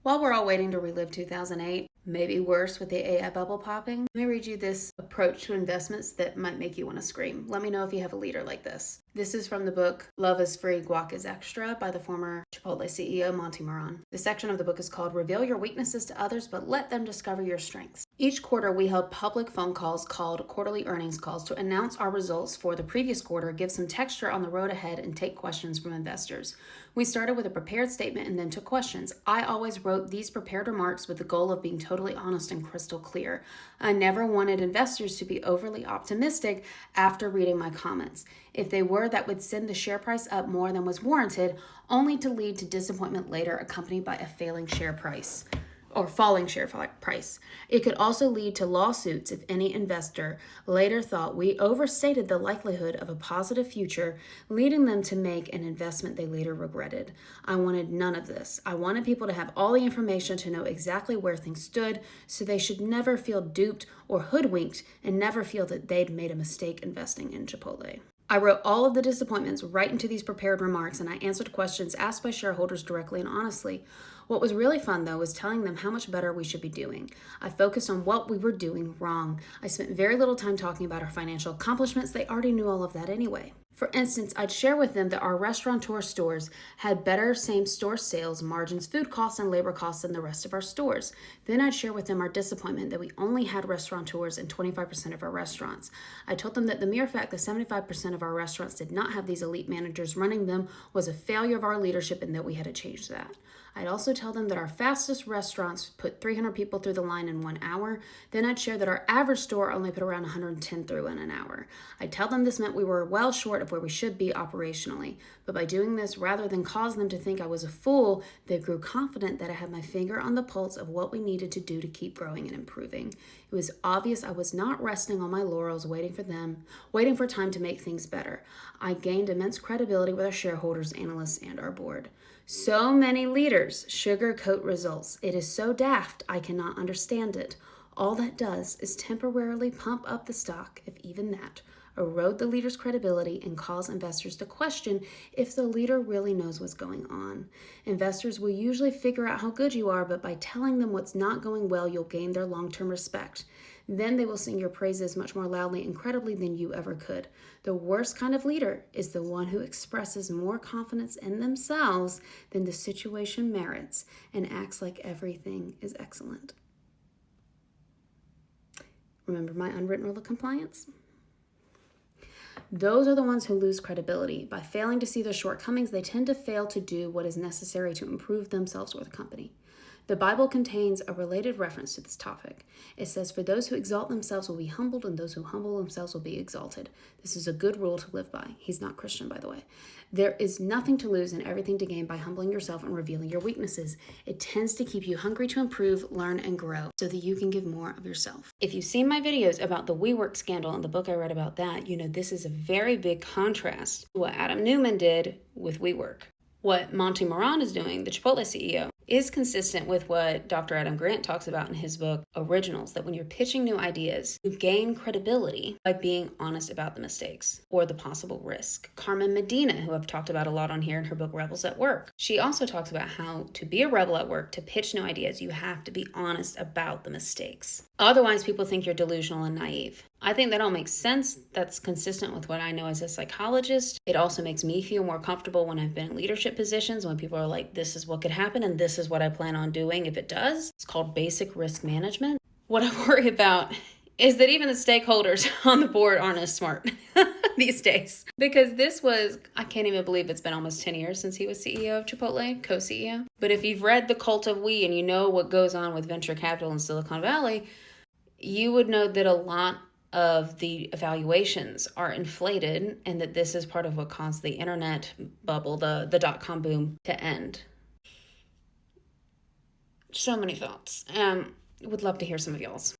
While we're all waiting to relive 2008, maybe worse with the AI bubble popping, let me read you this approach to investments that might make you want to scream. Let me know if you have a leader like this. This is from the book Love is Free, Guac is Extra by the former Chipotle CEO Monty Moran. The section of the book is called Reveal Your Weaknesses to Others, but Let Them Discover Your Strengths. Each quarter, we held public phone calls called quarterly earnings calls to announce our results for the previous quarter, give some texture on the road ahead, and take questions from investors. We started with a prepared statement and then took questions. I always wrote these prepared remarks with the goal of being totally honest and crystal clear. I never wanted investors to be overly optimistic after reading my comments. If they were, that would send the share price up more than was warranted, only to lead to disappointment later, accompanied by a falling share price. It could also lead to lawsuits if any investor later thought we overstated the likelihood of a positive future, leading them to make an investment they later regretted. I wanted none of this. I wanted people to have all the information to know exactly where things stood, so they should never feel duped or hoodwinked and never feel that they'd made a mistake investing in Chipotle. I wrote all of the disappointments right into these prepared remarks, and I answered questions asked by shareholders directly and honestly. What was really fun, though, was telling them how much better we should be doing. I focused on what we were doing wrong. I spent very little time talking about our financial accomplishments. They already knew all of that anyway. For instance, I'd share with them that our restaurateur stores had better same-store sales, margins, food costs, and labor costs than the rest of our stores. Then I'd share with them our disappointment that we only had restaurateurs in 25% of our restaurants. I told them that the mere fact that 75% of our restaurants did not have these elite managers running them was a failure of our leadership and that we had to change that. I'd also tell them that our fastest restaurants put 300 people through the line in 1 hour. Then I'd share that our average store only put around 110 through in an hour. I'd tell them this meant we were well short of where we should be operationally. But by doing this, rather than cause them to think I was a fool, they grew confident that I had my finger on the pulse of what we needed to do to keep growing and improving. It was obvious I was not resting on my laurels, waiting for time to make things better. I gained immense credibility with our shareholders, analysts, and our board. So many leaders sugarcoat results. It is so daft, I cannot understand it. All that does is temporarily pump up the stock, if even that, erode the leader's credibility, and cause investors to question if the leader really knows what's going on. Investors will usually figure out how good you are, but by telling them what's not going well, you'll gain their long-term respect. Then they will sing your praises much more loudly and credibly than you ever could. The worst kind of leader is the one who expresses more confidence in themselves than the situation merits and acts like everything is excellent. Remember my unwritten rule of compliance? Those are the ones who lose credibility. By failing to see their shortcomings, they tend to fail to do what is necessary to improve themselves or the company. The Bible contains a related reference to this topic. It says, "For those who exalt themselves will be humbled, and those who humble themselves will be exalted." This is a good rule to live by. He's not Christian, by the way. There is nothing to lose and everything to gain by humbling yourself and revealing your weaknesses. It tends to keep you hungry to improve, learn, and grow so that you can give more of yourself. If you've seen my videos about the WeWork scandal and the book I read about that, you know this is a very big contrast to what Adam Newman did with WeWork. What Monty Moran is doing, the Chipotle CEO, is consistent with what Dr. Adam Grant talks about in his book, Originals, that when you're pitching new ideas, you gain credibility by being honest about the mistakes or the possible risk. Carmen Medina, who I've talked about a lot on here in her book, Rebels at Work, she also talks about how to be a rebel at work, to pitch new ideas, you have to be honest about the mistakes. Otherwise, people think you're delusional and naive. I think that all makes sense. That's consistent with what I know as a psychologist. It also makes me feel more comfortable when I've been in leadership positions, when people are like, this is what could happen and this is what I plan on doing if it does. It's called basic risk management. What I worry about is that even the stakeholders on the board aren't as smart these days. Because I can't even believe it's been almost 10 years since he was CEO of Chipotle, co-CEO. But if you've read The Cult of We and you know what goes on with venture capital in Silicon Valley, you would know that a lot of the evaluations are inflated and that this is part of what caused the internet bubble, the dot-com boom, to end. So many thoughts. Would love to hear some of y'all's.